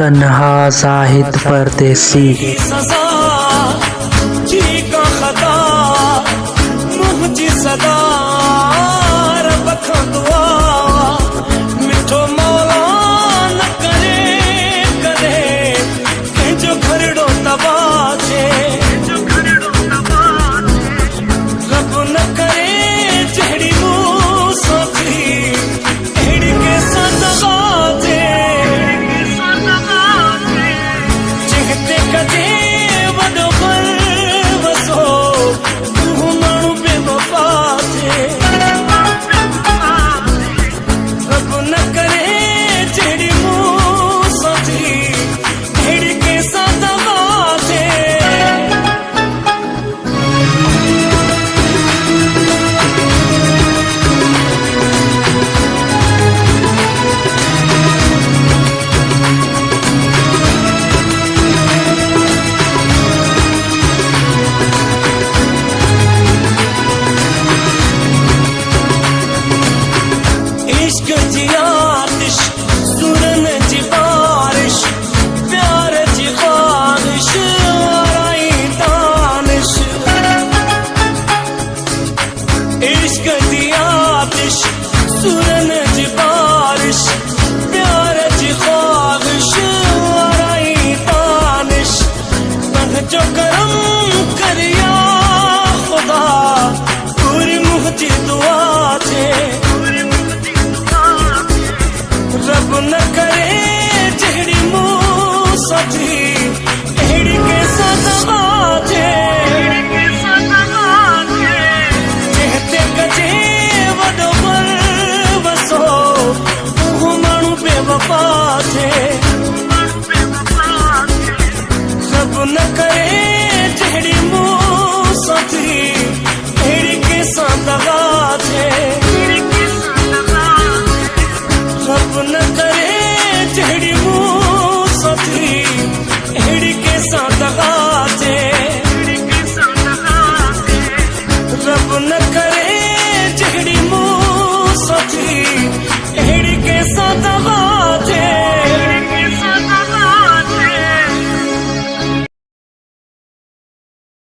तन्हा ज़ाहिद परदेसी। सज़ा ठीक ख़ता मुंहिंजी सदा रब खां दुआ मिठो मौला न करे कॾहिं कंहिंजो घरड़ो तबाह थिए। रब न करे जहिड़ी मूं सोची अहिड़ी कंहिंसां दगा थिए। जंहिंते कॾहिं वॾो वसो तूं माण्हू बेवफ़ा थिए। रब न करे जहिड़ी मूं सोची अहिड़ी कंहिंसां दगा थिए। इश्क जी आतिश सुरन जी बारिश प्यार जी ख्वाहिश आई दानिश। इश्क जी आतिश सुरन जी बारिश प्यार जी ख्वाहिश आई दानिश। तन जो करम करिया खुदा पूरी मुंहिंजी दुआ थे। रब न करे जहिड़ी मूं सोची अहिड़ी कंहिंसां दगा थिए। जंहिंते कजे वॾो वसो तूं माण्हू बेवफ़ा थिए। रब न करे जहिड़ी मूं सोची अहिड़ी कंहिंसां दगा थिए। रब न करे जहिड़ी मूं सोची अहिड़ी कंहिंसां दगा थिए। रब न करे